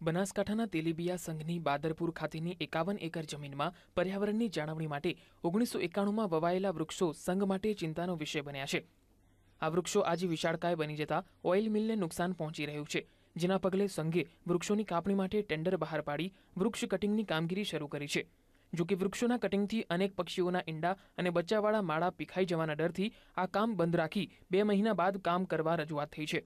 બનાસકાંઠાના તેલીબિયા સંઘની બાદરપુર ખાતેની 51 એકર જમીનમાં પર્યાવરણની જાળવણી માટે 1991માં વવાયેલા વૃક્ષો સંઘ માટે ચિંતાનો વિષય બન્યા છે। આ વૃક્ષો આજે વિશાળકાય બની જતા ઓઇલ મિલને નુકસાન પહોંચી રહ્યું છે, જેના પગલે સંઘે વૃક્ષોની કાપણી માટે ટેન્ડર બહાર પાડી વૃક્ષ કટિંગની કામગીરી શરૂ કરી છે। જો કે વૃક્ષોના કટિંગથી અનેક પક્ષીઓના ઈંડા અને બચ્ચાવાળા માળા પીખાઈ જવાના ડરથી આ કામ બંધ રાખી 2 મહિના બાદ કામ કરવા રજૂઆત થઈ છે।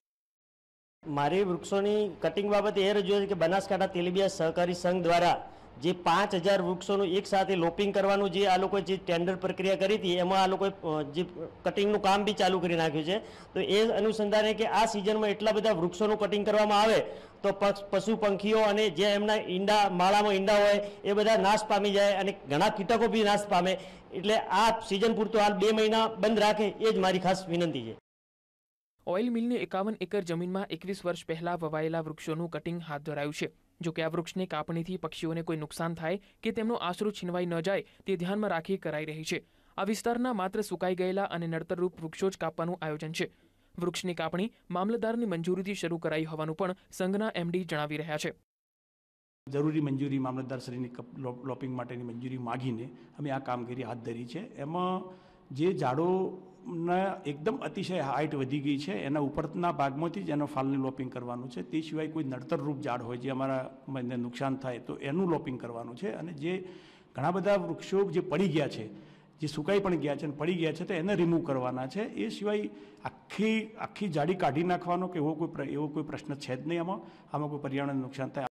મારી વૃક્ષોની કટિંગ બાબતે એ રજૂઆત કે બનાસકાંઠા તેલીબિયા સહકારી સંઘ દ્વારા જે 5000 વૃક્ષોનું એક સાથે લોપિંગ કરવાનું જે આ લોકોએ જે ટેન્ડર પ્રક્રિયા કરી હતી એમાં આ લોકોએ જે કટિંગનું કામ બી ચાલુ કરી નાખ્યું છે। તો એ અનુસંધાને કે આ સિઝનમાં એટલા બધા વૃક્ષોનું કટિંગ કરવામાં આવે તો પશુ પંખીઓ અને જે એમના ઈંડા માળામાં ઈંડા હોય એ બધા નાશ પામી જાય અને ઘણા કીટકો બી નાશ પામે। એટલે આ સિઝન પૂરતું હાલ 2 મહિના બંધ રાખે એ જ મારી ખાસ વિનંતી છે। ઓઇલ મિલની 51 એકર જમીનમાં 21 વર્ષ પહેલા વવાયેલા વૃક્ષોનું કટિંગ હાથ ધરાયું છે। જો કે આ વૃક્ષની કાપણીથી પક્ષીઓને કોઈ નુકસાન થાય કે તેમનો આશરો છીનવાઈ ન જાય તે ધ્યાનમાં રાખી કરાઈ રહી છે। આ વિસ્તારના માત્ર સુકાઈ ગયેલા અને નડતરરૂપ વૃક્ષો જ કાપવાનું આયોજન છે। વૃક્ષની કાપણી મામલતદારની મંજૂરીથી શરૂ કરાઈ હોવાનું પણ સંઘના એમડી જણાવી રહ્યા છે। જરૂરી મંજૂરી મામલતદારશ્રીની લોપિંગ માટેની મંજૂરી માગીને અમે આ કામગીરી હાથ ધરી છે। એમાં જે ઝાડોના એકદમ અતિશય હાઇટ વધી ગઈ છે એના ઉપરના ભાગમાંથી જ એનો ફાલની લોપિંગ કરવાનું છે। તે સિવાય કોઈ નડતરરૂપ ઝાડ હોય જે અમારા નુકસાન થાય તો એનું લોપિંગ કરવાનું છે। અને જે ઘણા બધા વૃક્ષો જે પડી ગયા છે, જે સુકાઈ પણ ગયા છે અને પડી ગયા છે તો એને રિમૂવ કરવાના છે। એ સિવાય આખી જાડી કાઢી નાખવાનો કે એવો કોઈ પ્રશ્ન છે જ નહીં। આમાં કોઈ પર્યાવરણને નુકસાન થાય।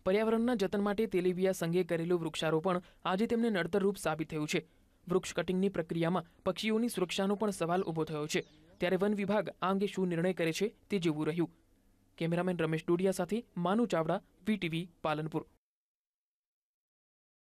પર્યાવરણના જતન માટે તેલીબિયા સંઘે કરેલું વૃક્ષારોપણ આજે તેમને નડતરરૂપ સાબિત થયું છે। વૃક્ષ કટિંગની પ્રક્રિયામાં પક્ષીઓની સુરક્ષાનો પણ સવાલ ઊભો થયો છે, ત્યારે વન વિભાગ આ અંગે શું નિર્ણય કરે છે તે જોવું રહ્યું। કેમેરામેન રમેશ ડોડિયા સાથે માનુ ચાવડા, વીટીવી, પાલનપુર।